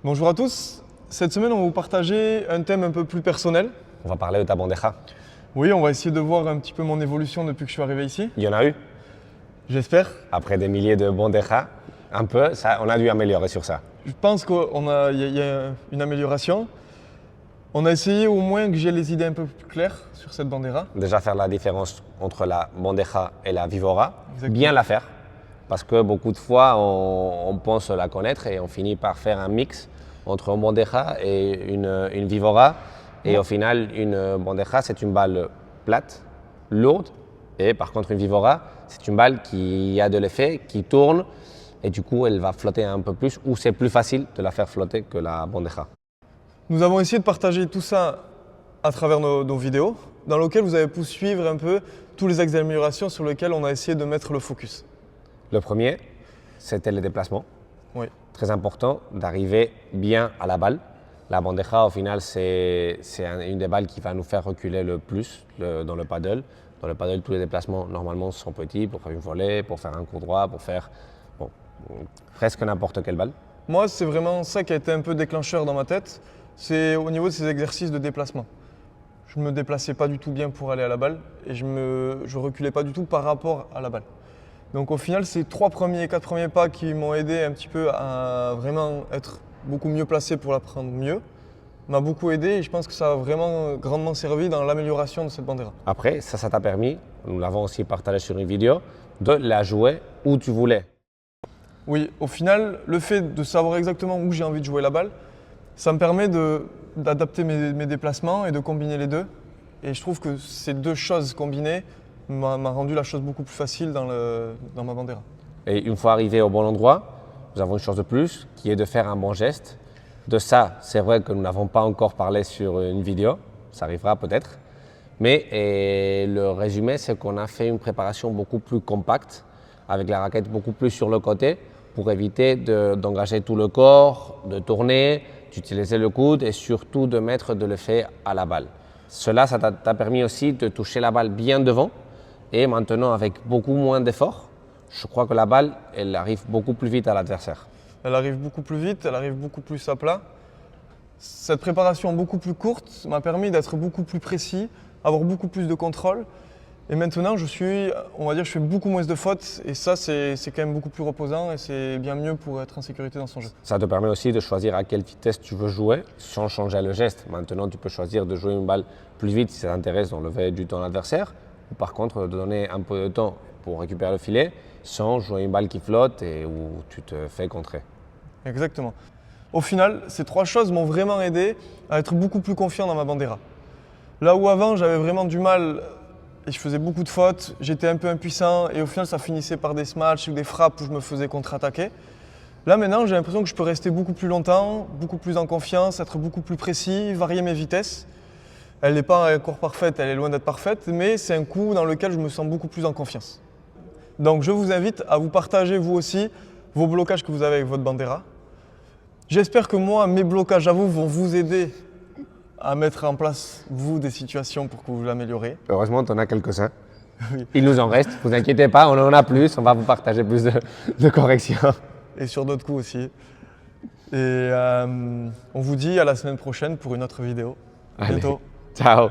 Bonjour à tous, cette semaine on va vous partager un thème un peu plus personnel. On va parler de ta bandeja. Oui, on va essayer de voir un petit peu mon évolution depuis que je suis arrivé ici. Il y en a eu. J'espère. Après des milliers de bandejas, un peu, ça, on a dû améliorer sur ça. Je pense qu'il y a une amélioration. On a essayé au moins que j'ai les idées un peu plus claires sur cette bandera. Déjà faire la différence entre la bandeja et la vivora, Exactement. bien la faire. Parce que beaucoup de fois, on pense la connaître et on finit par faire un mix entre une bandeja et une vivora. Et au final, une bandeja, c'est une balle plate, lourde. Et par contre, une vivora, c'est une balle qui a de l'effet, qui tourne. Et du coup, elle va flotter un peu plus, ou c'est plus facile de la faire flotter que la bandeja. Nous avons essayé de partager tout ça à travers nos vidéos, dans lesquelles vous avez pu suivre un peu tous les axes d'amélioration sur lesquels on a essayé de mettre le focus. Le premier, c'était le déplacement. Oui. Très important d'arriver bien à la balle. La bandeja, au final, c'est une des balles qui va nous faire reculer le plus dans le paddle. Dans le paddle, tous les déplacements, normalement, sont petits pour faire une volée, pour faire un coup droit, pour faire presque n'importe quelle balle. Moi, c'est vraiment ça qui a été un peu déclencheur dans ma tête. C'est au niveau de ces exercices de déplacement. Je ne me déplaçais pas du tout bien pour aller à la balle et je ne reculais pas du tout par rapport à la balle. Donc au final, ces 4 premiers pas qui m'ont aidé un petit peu à vraiment être beaucoup mieux placé pour la prendre mieux, m'a beaucoup aidé et je pense que ça a vraiment grandement servi dans l'amélioration de cette bandera. Après, ça t'a permis, nous l'avons aussi partagé sur une vidéo, de la jouer où tu voulais. Oui, au final, le fait de savoir exactement où j'ai envie de jouer la balle, ça me permet d'adapter mes déplacements et de combiner les deux. Et je trouve que ces deux choses combinées m'a rendu la chose beaucoup plus facile dans ma bandera. Et une fois arrivé au bon endroit, nous avons une chose de plus, qui est de faire un bon geste. De ça, c'est vrai que nous n'avons pas encore parlé sur une vidéo, ça arrivera peut-être. Mais le résumé, c'est qu'on a fait une préparation beaucoup plus compacte, avec la raquette beaucoup plus sur le côté, pour éviter d'engager tout le corps, de tourner, d'utiliser le coude et surtout de mettre de l'effet à la balle. Cela, ça t'a permis aussi de toucher la balle bien devant et maintenant avec beaucoup moins d'efforts, je crois que la balle, elle arrive beaucoup plus vite à l'adversaire. Elle arrive beaucoup plus vite, elle arrive beaucoup plus à plat. Cette préparation beaucoup plus courte m'a permis d'être beaucoup plus précis, avoir beaucoup plus de contrôle. Et maintenant, je fais beaucoup moins de fautes et ça, c'est quand même beaucoup plus reposant et c'est bien mieux pour être en sécurité dans son jeu. Ça te permet aussi de choisir à quelle vitesse tu veux jouer sans changer le geste. Maintenant, tu peux choisir de jouer une balle plus vite si ça t'intéresse d'enlever du temps à l'adversaire ou par contre de donner un peu de temps pour récupérer le filet sans jouer une balle qui flotte et où tu te fais contrer. Exactement. Au final, ces 3 choses m'ont vraiment aidé à être beaucoup plus confiant dans ma bandera. Là où avant, j'avais vraiment du mal et je faisais beaucoup de fautes, j'étais un peu impuissant et au final, ça finissait par des smash ou des frappes où je me faisais contre-attaquer. Là maintenant, j'ai l'impression que je peux rester beaucoup plus longtemps, beaucoup plus en confiance, être beaucoup plus précis, varier mes vitesses. Elle n'est pas encore parfaite, elle est loin d'être parfaite, mais c'est un coup dans lequel je me sens beaucoup plus en confiance. Donc je vous invite à vous partager vous aussi vos blocages que vous avez avec votre bandera. J'espère que moi, mes blocages à vous vont vous aider à mettre en place, vous, des situations pour que vous l'améliorez. Heureusement, tu en as quelques-uns. Oui. Il nous en reste, ne vous inquiétez pas, on en a plus, on va vous partager plus de corrections. Et sur d'autres coups aussi. Et on vous dit à la semaine prochaine pour une autre vidéo. À bientôt. Ciao.